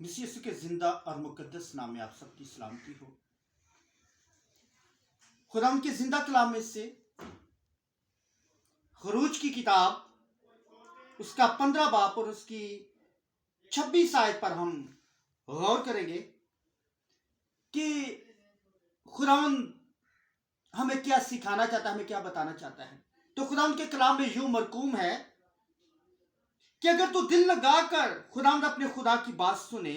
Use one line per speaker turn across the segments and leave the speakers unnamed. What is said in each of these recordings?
मसीह यीशु के जिंदा और मुकद्दस नाम में आप सबकी सलामती हो। खुदा के जिंदा कलाम में से खरूज की किताब उसका 15 बाब और उसकी 26 आयत पर हम गौर करेंगे कि खुदावंद हमें क्या सिखाना चाहता है, हमें क्या बताना चाहता है। तो खुदावंद के कलाम में यूं मरकूम है कि अगर तू दिल लगाकर खुदावंद अपने खुदा की बात सुने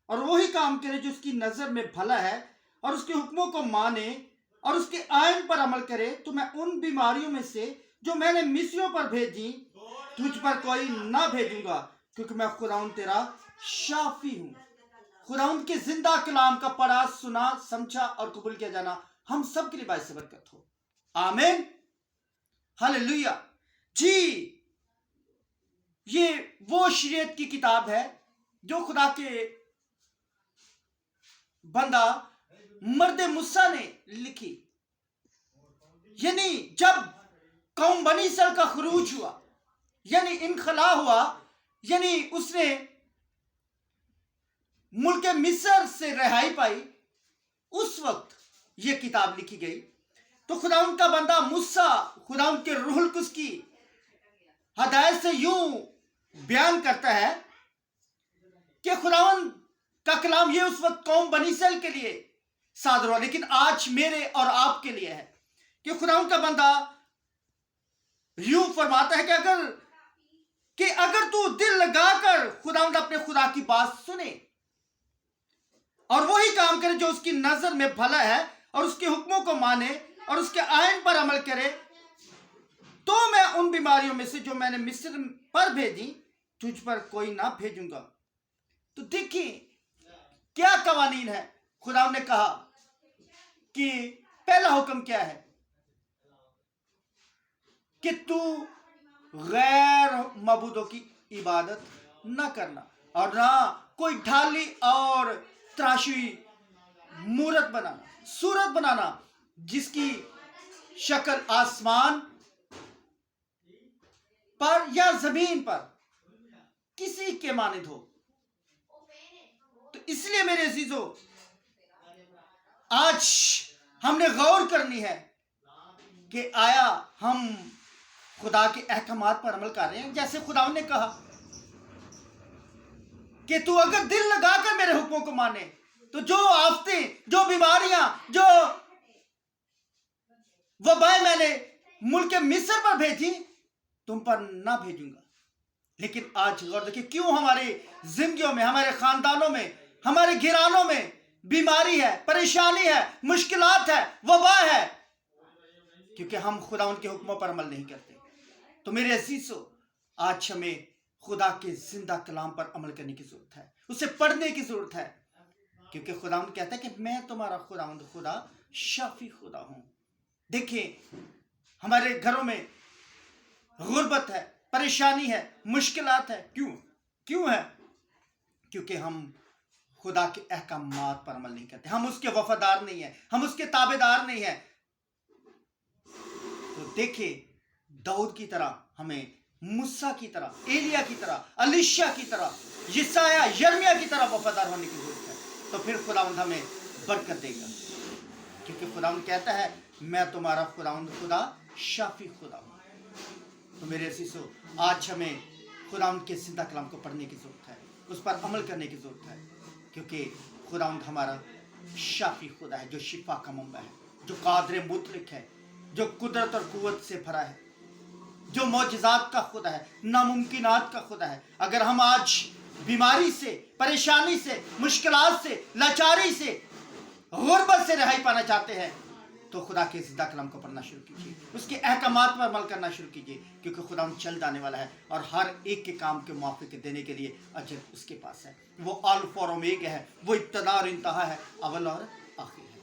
और वही काम करे जो उसकी नजर में भला है और उसके हुक्मों को माने और उसके आयन पर अमल करे, तो मैं उन बीमारियों में से जो मैंने मिस्रियों पर भेजी तुझ पर कोई ना भेजूंगा, क्योंकि मैं खुदावंद तेरा शाफी हूं। खुदावंद के जिंदा कलाम का पढ़ा, सुना, समझा और कबूल किया जाना हम सब के लिए बाइस बरकत हो। आमीन, हालेलुया। जी, ये वो शरीयत की किताब है जो खुदा के बंदा मर्द मूसा ने लिखी। यानी जब कौम बनी इसराइल का खरूज हुआ, यानी इनखला हुआ, यानी उसने मुल्क मिस्र से रिहाई पाई, उस वक्त यह किताब लिखी गई। तो खुदावंद का बंदा मूसा खुदावंद के रूहुल कुद्स की हदायत से यूं बयान करता है कि खुदावंद का कलाम ये उस वक्त कौम बनी इसराइल के लिए सादर हुआ, लेकिन आज मेरे और आपके लिए है कि खुदावंद का बंदा यूं फरमाता है कि अगर तू दिल लगाकर खुदावंद अपने खुदा की बात सुने और वही काम करे जो उसकी नजर में भला है और उसके हुक्मों को माने और उसके आयन पर अमल करे, तो मैं उन बीमारियों में से जो मैंने मिस्र पर भेजी तुझ पर कोई ना भेजूंगा। तो देखिए क्या कवानीन है। खुदा ने कहा कि पहला हुक्म क्या है कि तू गैर मबूदों की इबादत ना करना और ना कोई ढाली और तराशी मूरत बनाना, सूरत बनाना जिसकी शक्ल आसमान पर या जमीन पर किसी के मानिंद हो। तो इसलिए मेरे अजीजों, आज हमने गौर करनी है कि आया हम खुदा के अहकामात पर अमल कर रहे हैं। जैसे खुदा ने कहा कि तू अगर दिल लगाकर मेरे हुक्मों को माने तो जो आफतें, जो बीमारियां, जो वबाएं मैंने मुल्क मिस्र पर भेजी तुम पर ना भेजूंगा। लेकिन आज गौर देखिए क्यों हमारी जिंदगियों में, हमारे खानदानों में, हमारे घरानों में बीमारी है, परेशानी है, मुश्किलात है, वबा है, क्योंकि हम खुदा उनके हुक्मों पर अमल नहीं करते। तो मेरे अजीजों, आज हमें खुदा के जिंदा कलाम पर अमल करने की जरूरत है, उसे पढ़ने की जरूरत है, क्योंकि खुदावंद कहता है कि मैं तुम्हारा खुदावंद खुदा शाफी खुदा हूं। देखिए हमारे घरों में गुर्बत है, परेशानी है, मुश्किलात है। क्यों है? क्योंकि हम खुदा के अहकामात पर अमल नहीं करते, हम उसके वफादार नहीं है, हम उसके ताबेदार नहीं है। तो देखिए दाऊद की तरह हमें मूसा की तरह, एलिया की तरह, अलीशा की तरह, यशायाह, यिर्मयाह की तरह वफादार होने की जरूरत है। तो फिर खुदावंद हमें बरकत देगा, क्योंकि खुदावंद कहता है मैं तुम्हारा खुदावंद खुदा शाफी खुदा हूं। तो मेरे अजीजों, आज हमें खुदावंद के जिंदा कलाम को पढ़ने की जरूरत है, उस पर अमल करने की जरूरत है, क्योंकि खुदावंद हमारा शाफी खुदा है, जो शिफा का मंबा है, जो कादर मुतलक है, जो कुदरत और कुव्वत से भरा है, जो मौजज़ात का खुदा है, नामुमकिनात का खुदा है। अगर हम आज बीमारी से, परेशानी से, मुश्किलात से, लाचारी से, गुर्बत से रिहाई पाना चाहते हैं, तो खुदा के जिंदा कलाम को पढ़ना शुरू कीजिए, उसके अहकामात पर अमल करना शुरू कीजिए, क्योंकि खुदा चल जाने वाला है और हर एक के काम के मुआफ़िक़ देने के लिए अजर उसके पास है। वो अल्फ़ा और ओमेगा है, वो इब्तिदा और इंतहा है, अव्वल और आखिर है।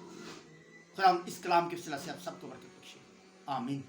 खुदा इस कलाम के सिलसिले से आप सबको बरकत बख्शे। आमीन।